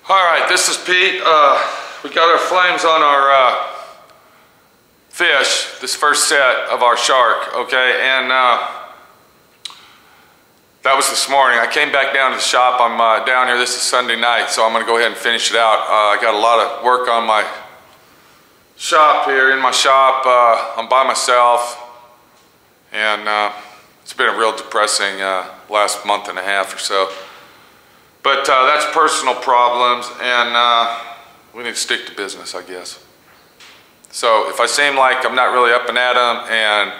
All right, this is Pete. We got our flames on our fish, this first set of our shark, okay? And that was this morning. I came back down to the shop. I'm down here. This is Sunday night, so I'm gonna go ahead and finish it out. I got a lot of work on my shop here, in my shop. I'm by myself, and it's been a real depressing last month and a half or so. But that's personal problems, and we need to stick to business, I guess. So if I seem like I'm not really up and at 'em and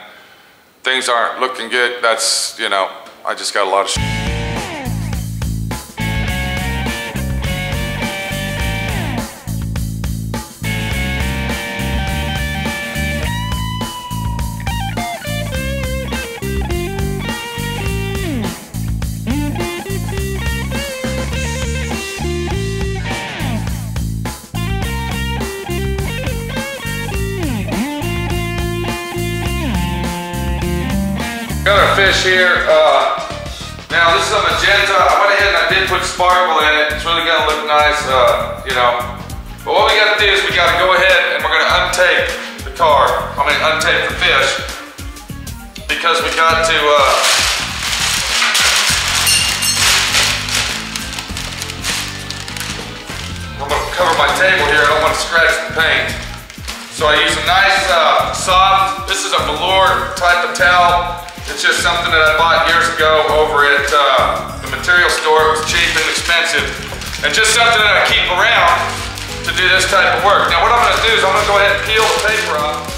things aren't looking good, that's, you know, I just got a lot of got our fish here. Now this is a magenta. I went ahead and I did put sparkle in it. It's really gonna look nice, you know. But what we gotta do is we gotta go ahead and we're gonna untape the car. Untape the fish. Because we got to, I'm gonna cover my table here. I don't want to scratch the paint. So I use a nice, soft, this is a velour type of towel. It's just something that I bought years ago over at the material store. It was cheap and expensive. And just something that I keep around to do this type of work. Now what I'm gonna do is I'm gonna go ahead and peel the paper off.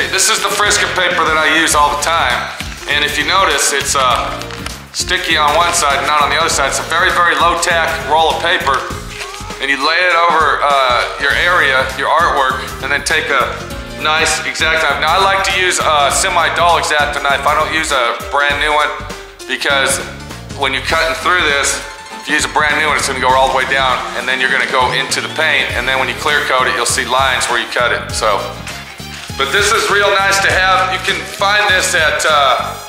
This is the Frisco paper that I use all the time, and if you notice, it's sticky on one side and not on the other side. It's a very, very low-tack roll of paper, and you lay it over your area, your artwork, and then take a nice X-Acto knife. Now I like to use a semi-dull X-Acto knife. I don't use a brand new one because when you're cutting through this, if you use a brand new one, it's gonna go all the way down, and then you're gonna go into the paint, and then when you clear coat it, you'll see lines where you cut it. But this is real nice to have. You can find this at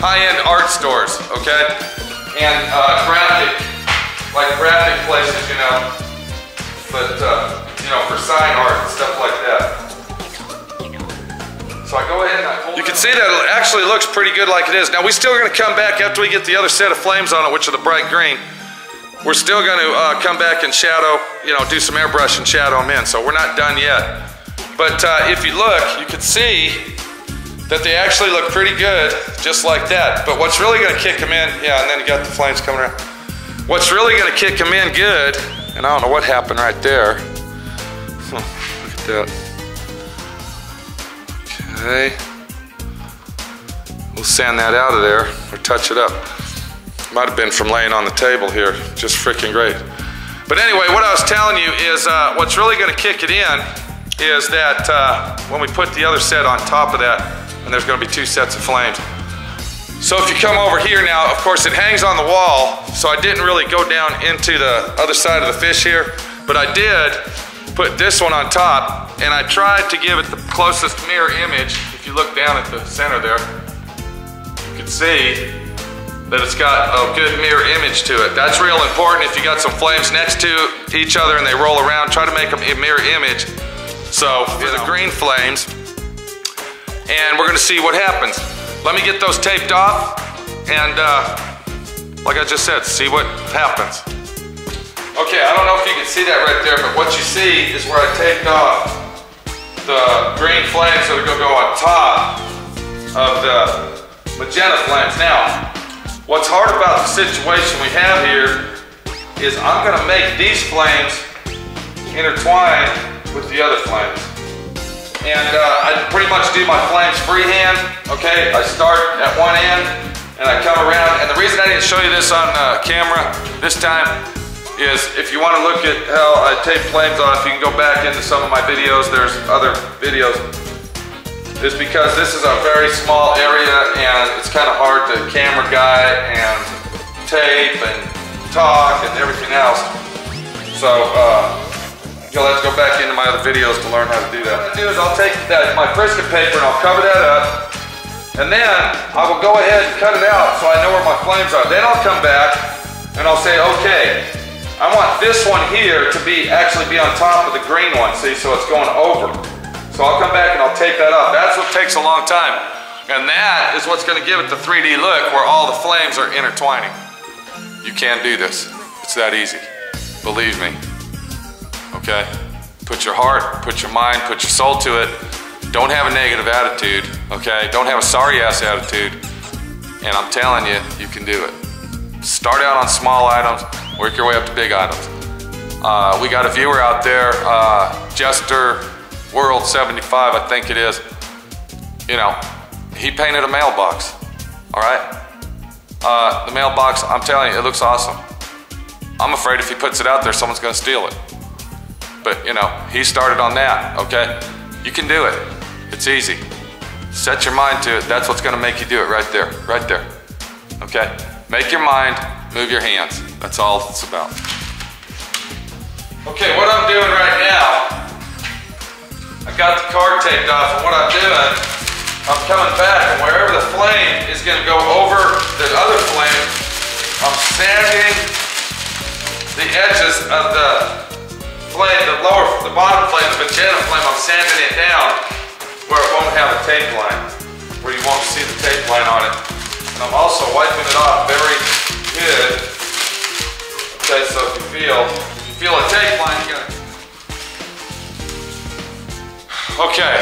high-end art stores, okay? And graphic places, you know. But, you know, for sign art and stuff like that. So I go ahead and I pull. You can see that it actually looks pretty good like it is. Now we're still gonna come back after we get the other set of flames on it, which are the bright green. We're still gonna come back and shadow, you know, do some airbrush and shadow them in. So we're not done yet. But if you look, you can see that they actually look pretty good, just like that. But what's really gonna kick them in, yeah, and then you got the flames coming around. What's really gonna kick them in good, and I don't know what happened right there. Look at that. Okay. We'll sand that out of there, or touch it up. Might have been from laying on the table here, just freaking great. But anyway, what I was telling you is what's really gonna kick it in is that when we put the other set on top of that, and there's gonna be two sets of flames. So if you come over here now, of course it hangs on the wall, so I didn't really go down into the other side of the fish here, but I did put this one on top, and I tried to give it the closest mirror image. If you look down at the center there, you can see that it's got a good mirror image to it. That's real important. If you got some flames next to each other and they roll around, try to make them a mirror image. So for the green flames, and we're gonna see what happens. Let me get those taped off, and like I just said, see what happens. Okay, I don't know if you can see that right there, but what you see is where I taped off the green flames that are gonna go on top of the magenta flames. Now, what's hard about the situation we have here is I'm gonna make these flames intertwine with the other flames. And I pretty much do my flames freehand, okay? I start at one end and I come around, and the reason I didn't show you this on camera this time is if you want to look at how I tape flames off, you can go back into some of my videos. There's other videos. It's because this is a very small area and it's kind of hard to camera guy and tape and talk and everything else. So you'll have to go back into my other videos to learn how to do that. What I'll do is I'll take my brisket paper and I'll cover that up. And then I will go ahead and cut it out so I know where my flames are. Then I'll come back and I'll say, okay, I want this one here to actually be on top of the green one, see, so it's going over. So I'll come back and I'll take that off. That's what takes a long time. And that is what's gonna give it the 3D look where all the flames are intertwining. You can do this. It's that easy. Believe me. Okay? Put your heart, put your mind, put your soul to it. Don't have a negative attitude, okay? Don't have a sorry ass attitude. And I'm telling you, you can do it. Start out on small items, work your way up to big items. We got a viewer out there, Jester World 75, I think it is. You know, he painted a mailbox, all right? The mailbox, I'm telling you, it looks awesome. I'm afraid if he puts it out there, someone's gonna steal it. But you know, he started on that, okay? You can do it, it's easy. Set your mind to it, that's what's gonna make you do it right there, okay? Make your mind, move your hands. That's all it's about. Okay, what I'm doing right now, I got the card taped off, and what I'm doing, I'm coming back, and wherever the flame is gonna go over the other flame, I'm sanding the edges of the flame, the bottom flame, the magenta flame, I'm sanding it down where it won't have a tape line, where you won't see the tape line on it. And I'm also wiping it off very good. Okay, so if you feel a tape line, you're gonna... Okay.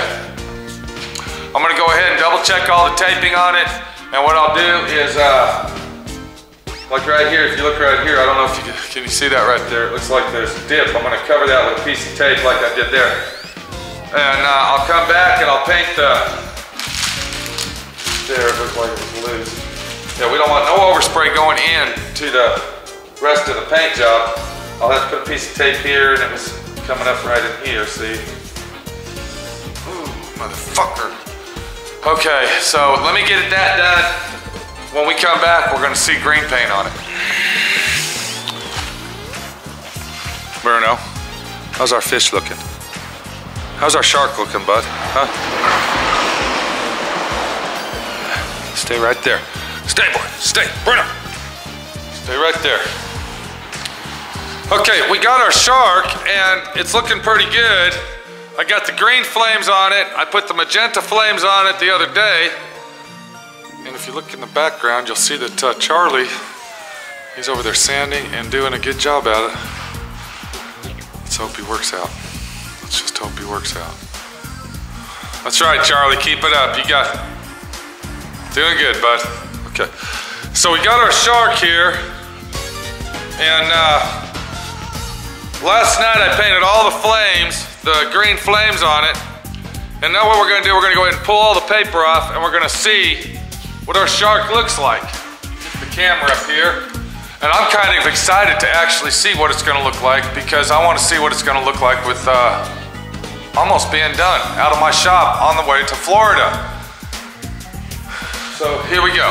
I'm gonna go ahead and double check all the taping on it. And what I'll do is, like right here, if you look right here, I don't know if can you see that right there? It looks like there's a dip. I'm gonna cover that with a piece of tape like I did there. And I'll come back and I'll paint there, it looks like it's loose. Yeah, we don't want no overspray going in to the rest of the paint job. I'll have to put a piece of tape here and it was coming up right in here, see? Ooh, motherfucker. Okay, so let me get that done. When we come back, we're gonna see green paint on it. Bruno, how's our fish looking? How's our shark looking, bud? Huh? Stay right there. Stay, boy, stay, Bruno. Stay right there. Okay, we got our shark and it's looking pretty good. I got the green flames on it. I put the magenta flames on it the other day. And if you look in the background, you'll see that Charlie, he's over there sanding and doing a good job at it. Let's hope he works out. Let's just hope he works out. That's right, Charlie, keep it up. You got it. Doing good, bud. Okay. So we got our shark here. And last night I painted all the flames, the green flames on it. And now what we're gonna do, we're gonna go ahead and pull all the paper off and we're gonna see what our shark looks like. Get the camera up here. And I'm kind of excited to actually see what it's gonna look like because I wanna see what it's gonna look like with almost being done out of my shop on the way to Florida. So here we go.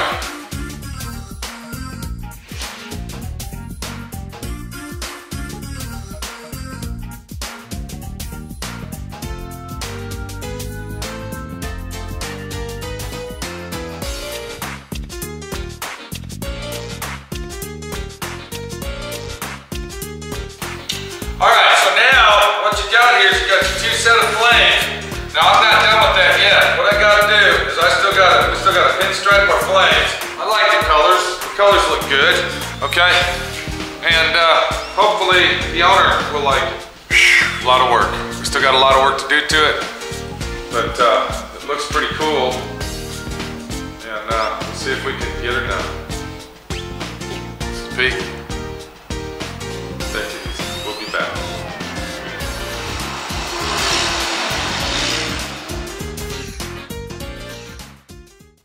Alright, so now what you got here is you got your two set of flames. Now I'm not done with that yet. What I gotta do is we still gotta pinstripe our flames. I like the colors. The colors look good, okay? And hopefully the owner will like it. A lot of work. We still got a lot of work to do to it. But it looks pretty cool. And we'll see if we can get her done. This is Pete.